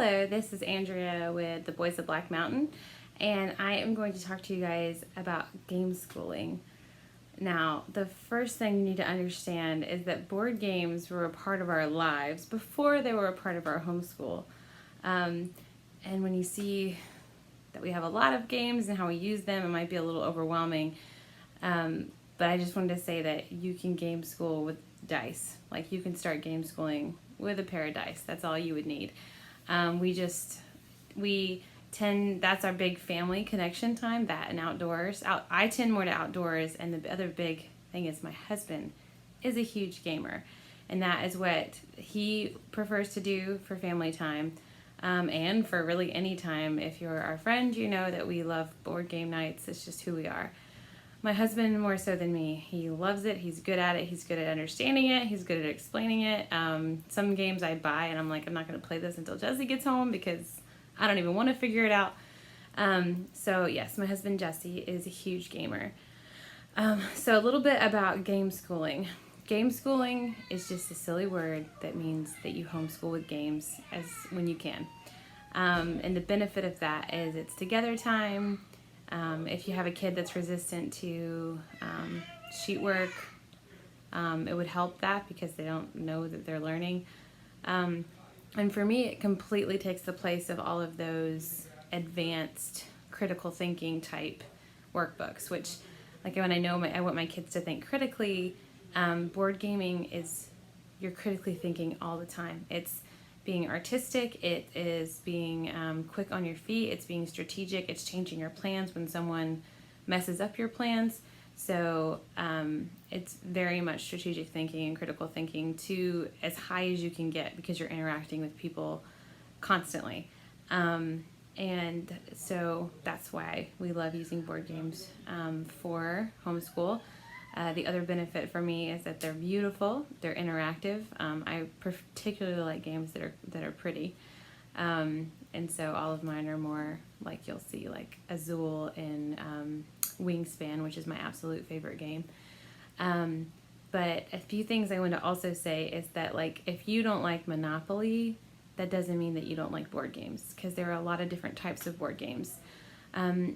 Hello, this is Andrea with the Boys of Black Mountain, and I am going to talk to you guys about game schooling. Now, the first thing you need to understand is that board games were a part of our lives before they were a part of our homeschool. And when you see that we have a lot of games and how we use them, it might be a little overwhelming. But I just wanted to say that you can game school with dice. Like, you can start game schooling with a pair of dice. That's all you would need. That's our big family connection time, that and outdoors. I tend more to outdoors, and the other big thing is my husband is a huge gamer, and that is what he prefers to do for family time, and for really any time. If you're our friend, you know that we love board game nights. It's just who we are. My husband more so than me. He loves it. He's good at it. He's good at understanding it. He's good at explaining it. Some games I buy and I'm like, I'm not going to play this until Jesse gets home because I don't even want to figure it out. So yes, my husband Jesse is a huge gamer. So a little bit about game schooling. Game schooling is just a silly word that means that you homeschool with games as when you can. And the benefit of that is it's together time. If you have a kid that's resistant to sheet work, it would help that because they don't know that they're learning. And for me, it completely takes the place of all of those advanced critical thinking type workbooks, which, like, when I want my kids to think critically, board gaming is you're critically thinking all the time. It's being artistic, it is being quick on your feet, it's being strategic, it's changing your plans when someone messes up your plans. So it's very much strategic thinking and critical thinking to as high as you can get because you're interacting with people constantly. And so that's why we love using board games for homeschool. The other benefit for me is that they're beautiful, they're interactive. I particularly like games that are pretty. And so all of mine are more like, you'll see like Azul and Wingspan, which is my absolute favorite game. But a few things I want to also say is that, like, if you don't like Monopoly, that doesn't mean that you don't like board games, because there are a lot of different types of board games.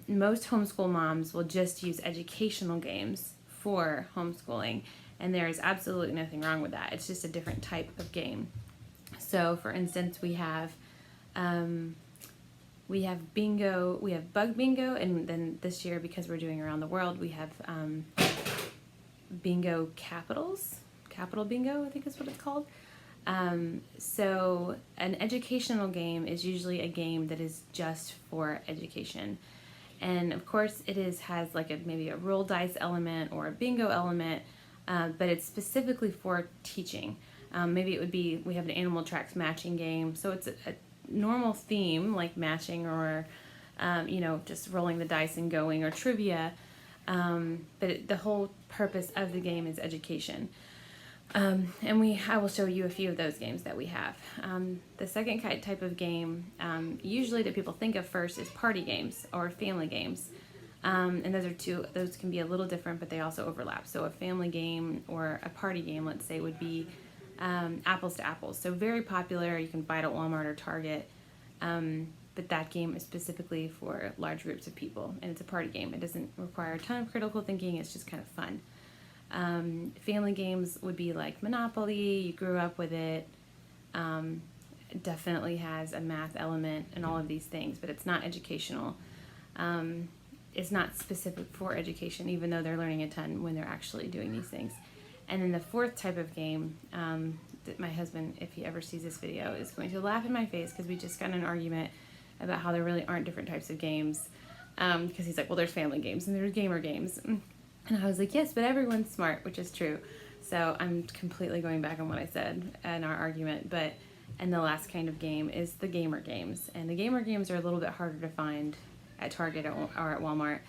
Most homeschool moms will just use educational games for homeschooling, and there is absolutely nothing wrong with that. It's just a different type of game. So, for instance, we have bingo, we have bug bingo, and then this year, because we're doing around the world, we have bingo capital bingo, I think is what it's called. So an educational game is usually a game that is just for education. And of course it has like maybe a roll dice element or a bingo element, but it's specifically for teaching. Maybe it would be, we have an animal tracks matching game. So it's a normal theme like matching or, just rolling the dice and going, or trivia. But the whole purpose of the game is education. And I will show you a few of those games that we have. The second type of game, usually that people think of first, is party games or family games. And those can be a little different, but they also overlap. So a family game or a party game, let's say, would be Apples to Apples. So very popular. You can buy it at Walmart or Target. But that game is specifically for large groups of people, and it's a party game. It doesn't require a ton of critical thinking. It's just kind of fun. Family games would be like Monopoly. You grew up with it. It definitely has a math element and all of these things, but it's not educational. It's not specific for education, even though they're learning a ton when they're actually doing these things. And then the fourth type of game, that my husband, if he ever sees this video, is going to laugh in my face because we just got in an argument about how there really aren't different types of games. Because he's like, well, there's family games and there's gamer games. And I was like, yes, but everyone's smart, which is true. So I'm completely going back on what I said in our argument. And the last kind of game is the gamer games. And the gamer games are a little bit harder to find at Target or at Walmart,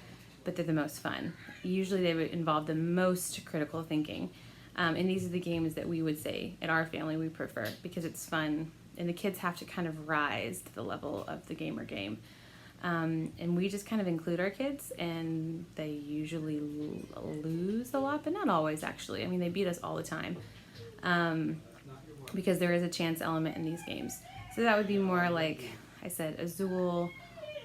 but they're the most fun. Usually they would involve the most critical thinking. And these are the games that we would say in our family we prefer because it's fun. And the kids have to kind of rise to the level of the gamer game. And we just kind of include our kids, and they usually lose a lot, but not always, actually. I mean, they beat us all the time because there is a chance element in these games. So So that would be more like I said, Azul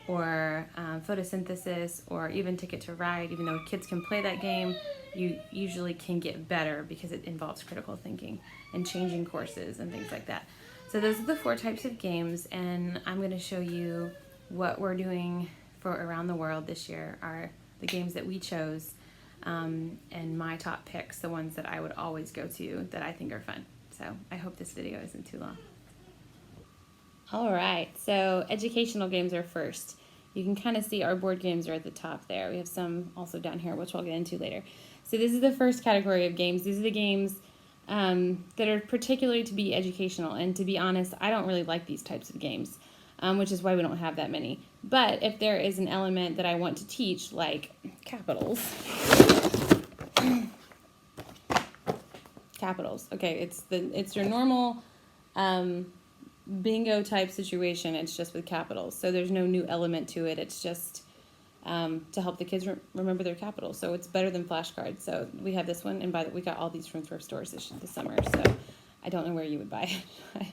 or photosynthesis or even Ticket to Ride. Even though kids can play that game, you usually can get better because it involves critical thinking and changing courses and things like that. So those are the 4 types of games, and I'm going to show you what we're doing for around the world this year are the games that we chose, and my top picks, the ones that I would always go to that I think are fun. So I hope this video isn't too long. All right, so educational games are first. You can kind of see our board games are at the top there. We have some also down here, which I'll get into later. So this is the first category of games. These are the games that are particularly to be educational. And to be honest, I don't really like these types of games, which is why we don't have that many. But if there is an element that I want to teach, like capitals. Capitals. Okay, it's your normal bingo type situation. It's just with capitals, so there's no new element to it. It's just to help the kids remember their capitals. So it's better than flashcards. So we have this one, and we got all these from thrift stores this summer. So I don't know where you would buy it.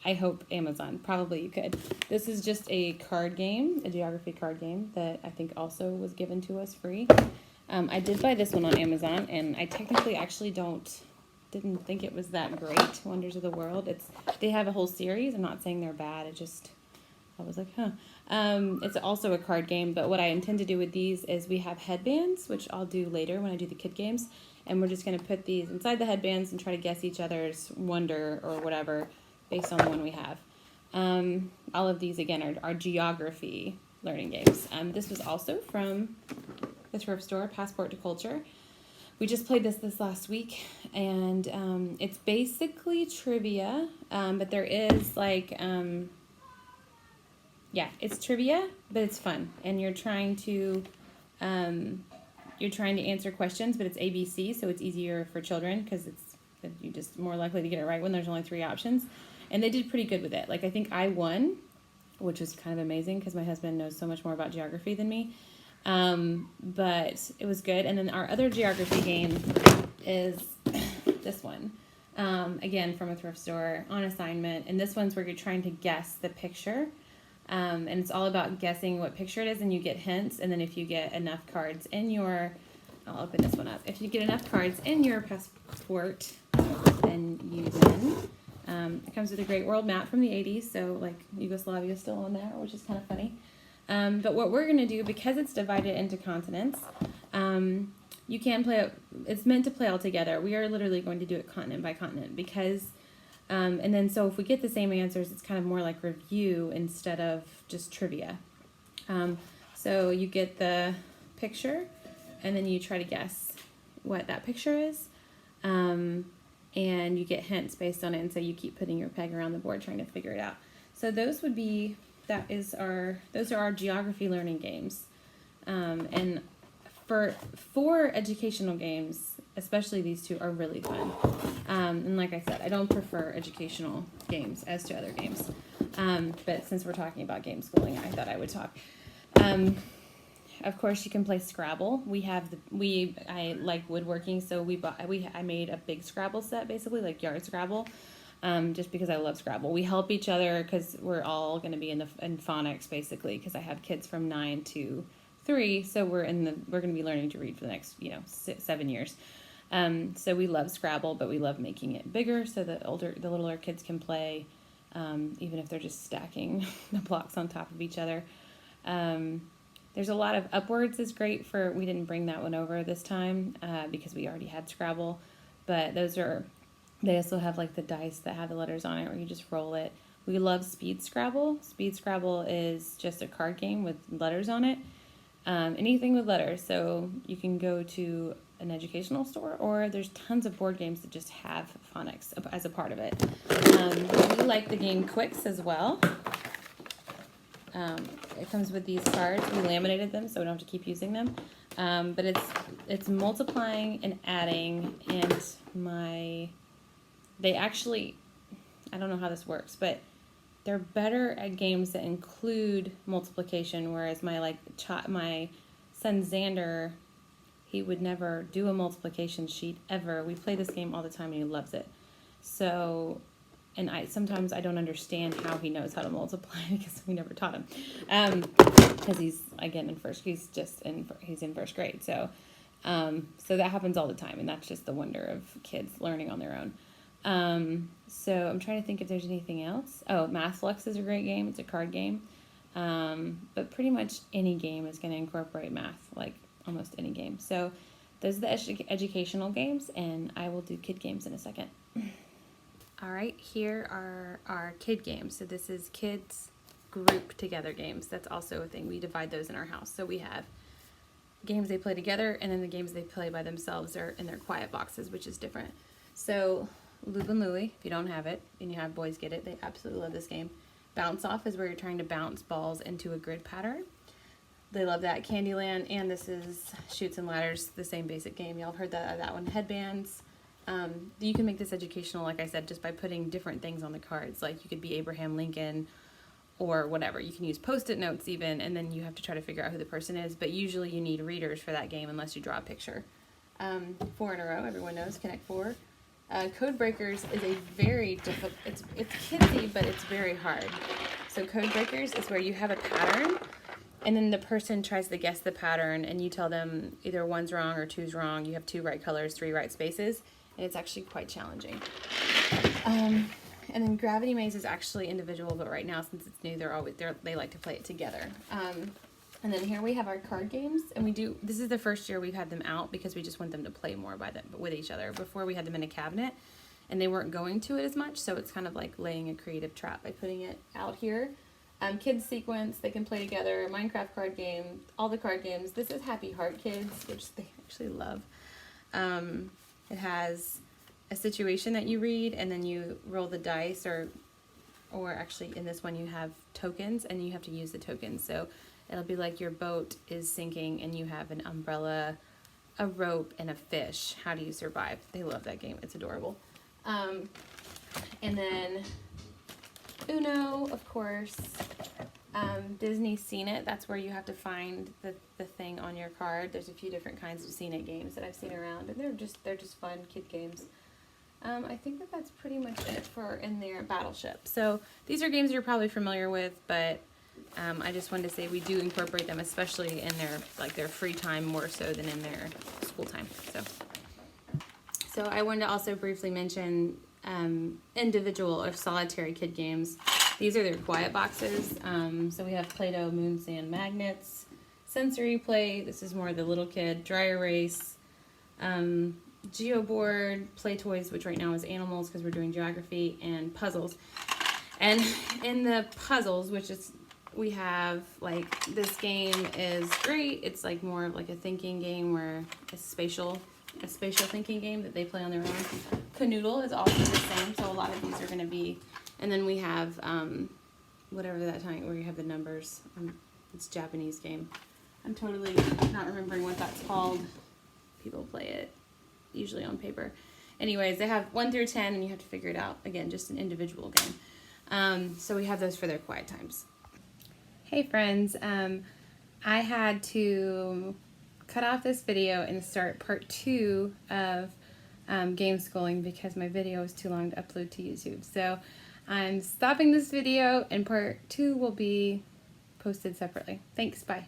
I hope Amazon. Probably you could. This is just a card game, a geography card game that I think also was given to us free. I did buy this one on Amazon, and I technically actually didn't think it was that great. Wonders of the World. They have a whole series. I'm not saying they're bad. I was like, huh. It's also a card game, but what I intend to do with these is we have headbands, which I'll do later when I do the kid games, and we're just going to put these inside the headbands and try to guess each other's wonder or whatever based on the one we have. All of these, again, are geography learning games. This was also from the thrift store, Passport to Culture. We just played this last week, and it's basically trivia, but there is like, it's trivia, but it's fun, and you're trying to answer questions, but it's ABC, so it's easier for children because you're just more likely to get it right when there's only 3 options, and they did pretty good with it. Like I think I won, which was kind of amazing because my husband knows so much more about geography than me. But it was good. And then our other geography game is this one. Again, from a thrift store on assignment. And this one's where you're trying to guess the picture. And it's all about guessing what picture it is, and you get hints. And then if you get enough cards in I'll open this one up. If you get enough cards in your passport, then you win. It comes with a great world map from the 80s. So like Yugoslavia is still on there, which is kind of funny. But what we're going to do, because it's divided into continents, you can play it. It's meant to play all together. We are literally going to do it continent by continent because, and then so if we get the same answers, it's kind of more like review instead of just trivia. So you get the picture, and then you try to guess what that picture is, and you get hints based on it, and so you keep putting your peg around the board trying to figure it out. So those are our geography learning games, and for educational games, especially these 2 are really fun. And like I said, I don't prefer educational games as to other games, but since we're talking about game schooling, I thought I would talk. Of course, you can play Scrabble. I like woodworking, so I made a big Scrabble set, basically like yard Scrabble. Just because I love Scrabble. We help each other because we're all going to be in phonics, basically, because I have kids from 9 to 3, so we're going to be learning to read for the next 7 years. So we love Scrabble, but we love making it bigger so the littler kids can play, even if they're just stacking the blocks on top of each other. There's a lot of Upwards is great for. We didn't bring that one over this time because we already had Scrabble, but they also have like the dice that have the letters on it where you just roll it. We love Speed Scrabble. Speed Scrabble is just a card game with letters on it. Anything with letters. So you can go to an educational store, or there's tons of board games that just have phonics as a part of it. We like the game Quicks as well. It comes with these cards. We laminated them so we don't have to keep using them. But it's multiplying and adding, and they actually, I don't know how this works, but they're better at games that include multiplication, whereas my son Xander, he would never do a multiplication sheet ever. We play this game all the time and he loves it. So, and sometimes I don't understand how he knows how to multiply because we never taught him. Because he's again he's in first grade. So that happens all the time, and that's just the wonder of kids learning on their own. So I'm trying to think if there's anything else. Oh, MathFlux is a great game. It's a card game. But pretty much any game is going to incorporate math, like almost any game. So those are the educational games, and I will do kid games in a second. All right, here are our kid games. So this is kids group together games. That's also a thing. We divide those in our house. So we have games they play together, and then the games they play by themselves are in their quiet boxes, which is different. So Lube and Louie, if you don't have it, and you have boys get it, they absolutely love this game. Bounce Off is where you're trying to bounce balls into a grid pattern. They love that. Candyland, and this is Chutes and Ladders, the same basic game. Y'all have heard that one. Headbands. You can make this educational, like I said, just by putting different things on the cards. Like you could be Abraham Lincoln or whatever. You can use Post-it notes even, and then you have to try to figure out who the person is. But usually you need readers for that game unless you draw a picture. 4 in a row, everyone knows, Connect 4. Code Breakers is a very difficult, it's kidsy, but it's very hard. So Code Breakers is where you have a pattern, and then the person tries to guess the pattern, and you tell them either 1's wrong or 2's wrong. You have 2 right colors, 3 right spaces, and it's actually quite challenging. And then Gravity Maze is actually individual, but right now, since it's new, they like to play it together. And then here we have our card games, and this is the first year we've had them out because we just want them to play more with each other. Before we had them in a cabinet, and they weren't going to it as much, so it's kind of like laying a creative trap by putting it out here. Kids Sequence, they can play together. Minecraft card game, all the card games. This is Happy Heart Kids, which they actually love. It has a situation that you read, and then you roll the dice, or actually in this one you have tokens, and you have to use the tokens. So it'll be like your boat is sinking, and you have an umbrella, a rope, and a fish. How do you survive? They love that game. It's adorable. And then Uno, of course. Disney's Seen It. That's where you have to find the thing on your card. There's a few different kinds of Seen It games that I've seen around, and they're just fun kid games. I think that's pretty much it for in their Battleship. So these are games you're probably familiar with, but I just wanted to say we do incorporate them, especially in their free time, more so than in their school time. So I wanted to also briefly mention individual or solitary kid games. These are their quiet boxes. So we have Play-Doh, Moon, Sand, Magnets, Sensory Play. This is more the little kid. Dry Erase, Geoboard, Play Toys, which right now is Animals because we're doing geography, and Puzzles. And in the puzzles, we have, like, this game is great. It's like more of like a thinking game where a spatial thinking game that they play on their own. Canoodle is also the same, so a lot of these are going to be, and then we have whatever that time where you have the numbers. It's a Japanese game. I'm totally not remembering what that's called. People play it usually on paper. Anyways, they have 1 through 10, and you have to figure it out. Again, just an individual game. So we have those for their quiet times. Hey friends, I had to cut off this video and start part 2 of game schooling because my video was too long to upload to YouTube. So I'm stopping this video, and part 2 will be posted separately. Thanks, bye.